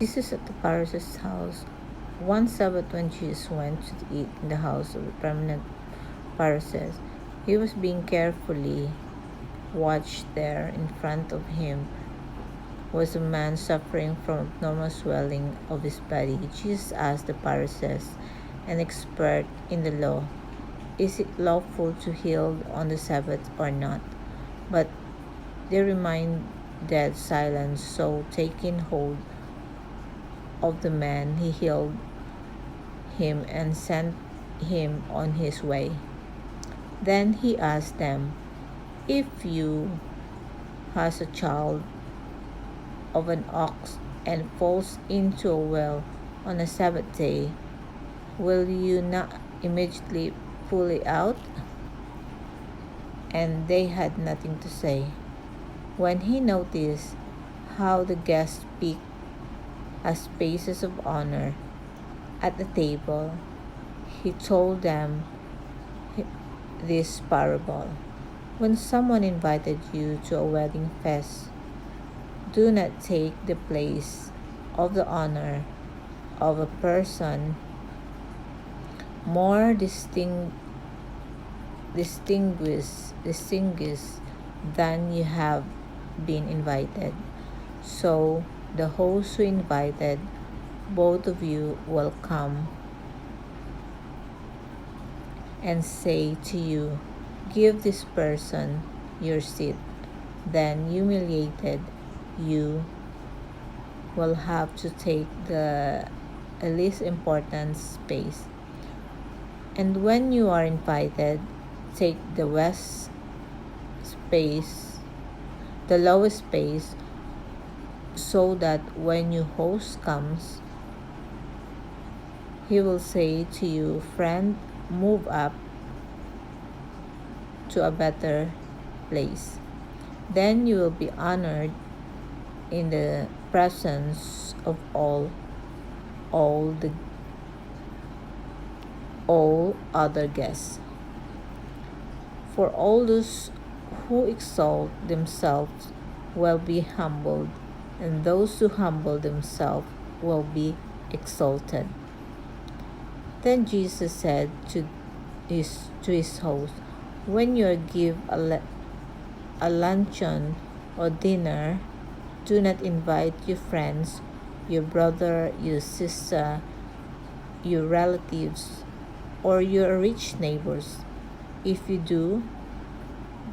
Jesus at the Pharisee's house. One Sabbath when Jesus went to eat in the house of the prominent Pharisees, he was being carefully watched. There in front of him was a man suffering from abnormal swelling of his body. Jesus asked the Pharisees, an expert in the law, is it lawful to heal on the Sabbath or not? But they remained dead silent. So taking hold of the man, he healed him and sent him on his way. Then he asked them, if you has a child of an ox and falls into a well on a Sabbath day, will you not immediately pull it out? And they had nothing to say. When he noticed how the guests picked as spaces of honor at the table, he told them this parable. When someone invited you to a wedding feast, do not take the place of the honor of a person more distinguished than you have been invited. So the host who invited both of you will come and say to you, give this person your seat. Then, humiliated, you will have to take the least important space. And when you are invited, take the lowest space, so that when your host comes, he will say to you, friend, move up to a better place. Then you will be honored in the presence of all other guests. For all those who exalt themselves will be humbled, and those who humble themselves will be exalted. Then Jesus said to his host, when you give a luncheon or dinner, do not invite your friends, your brother, your sister, your relatives, or your rich neighbors. If you do,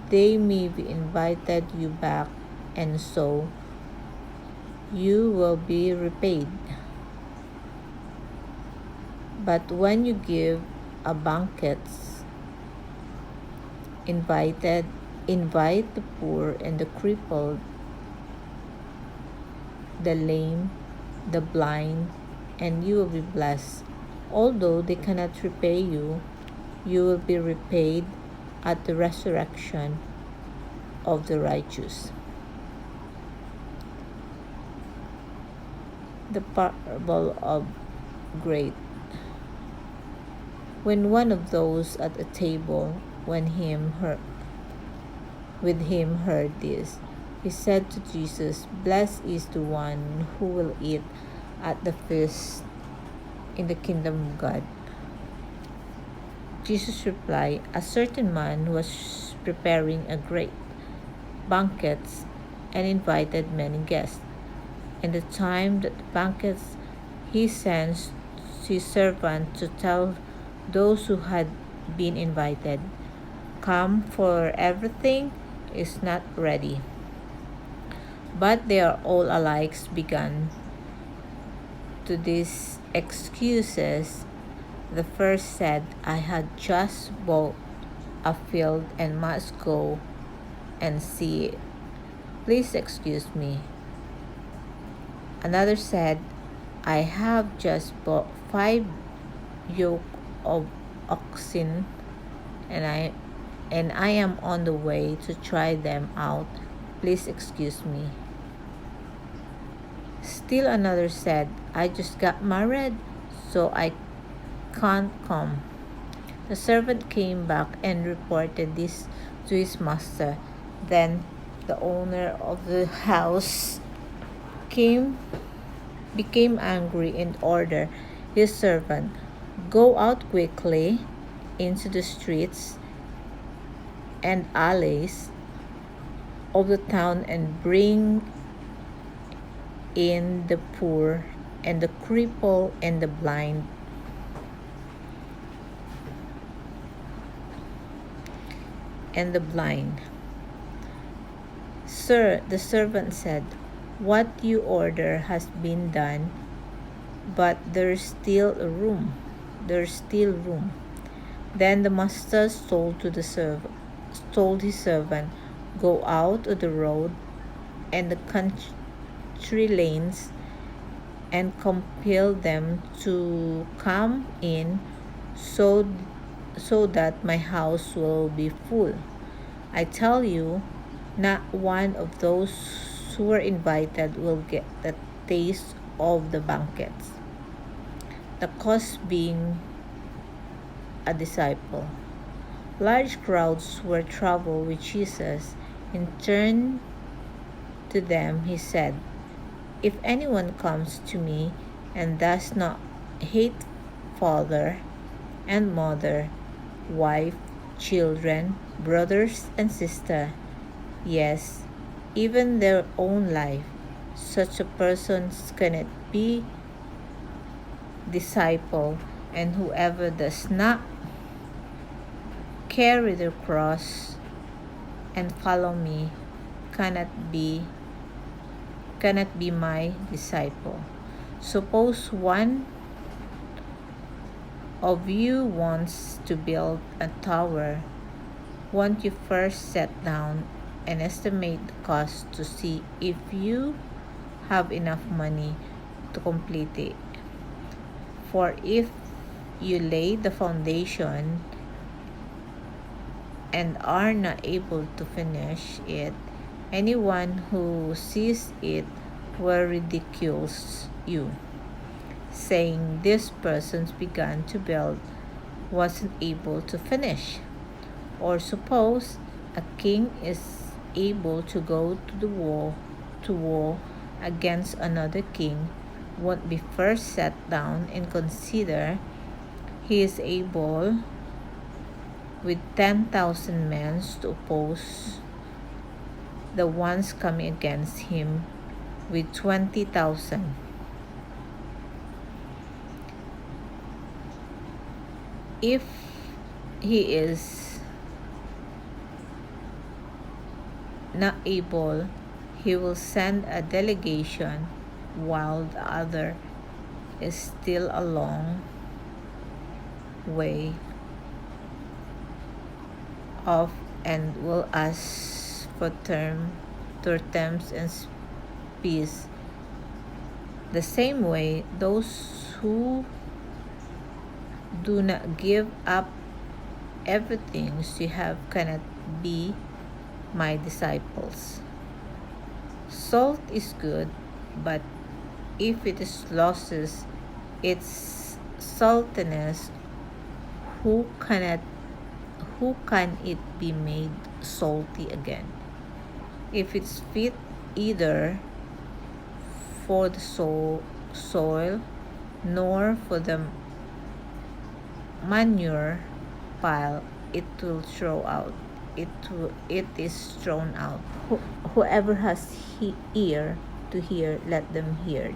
they may be invited you back, and so you will be repaid. But when you give a banquet, invite the poor and the crippled, the lame, the blind, and you will be blessed. Although they cannot repay you, you will be repaid at the resurrection of the righteous. The parable of great. When one of those at a table with him heard this, he said to Jesus, blessed is the one who will eat at the feast in the kingdom of God. Jesus replied, a certain man was preparing a great banquet and invited many guests. And the time that the banquet, he sent his servant to tell those who had been invited, come, for everything is not ready. But they are all alike began. To these excuses, the first said, I had just bought a field and must go and see it. Please excuse me. Another said, I have just bought 5 yoke of oxen, and I am on the way to try them out. Please excuse me. Still another said, I just got married, so I can't come. The servant came back and reported this to his master. Then the owner of the house came became angry and ordered his servant, "Go out quickly into the streets and alleys of the town and bring in the poor and the cripple and the blind." "Sir," the servant said, "what you order has been done, but there's still room. Then the master told his servant, "Go out of the road and the country lanes and compel them to come in, so that my house will be full. I tell you, not one of those who were invited will get the taste of the banquets." The cost being a disciple. Large crowds were traveling with Jesus, and turned to them he said, "If anyone comes to me and does not hate father and mother, wife, children, brothers and sisters, yes, even their own life, such a person cannot be disciple, and whoever does not carry their cross and follow me cannot be my disciple. Suppose one of you wants to build a tower. Won't you first sit down and estimate the cost to see if you have enough money to complete it? For if you lay the foundation and are not able to finish it, anyone who sees it will ridicule you, saying, 'This person began to build, wasn't able to finish.' Or suppose a king is able to go to war against another king, won't be first sat down and consider he is able with 10,000 men to oppose the ones coming against him with 20,000. If he is not able, he will send a delegation, while the other is still a long way off and will ask for terms and peace. The same way, those who do not give up everything you have cannot be my disciples. Salt is good, but if it loses its saltiness, who can it be made salty again? If it's fit either for the soil nor for the manure pile, it will throw out. It is thrown out. Whoever has ear to hear, let them hear.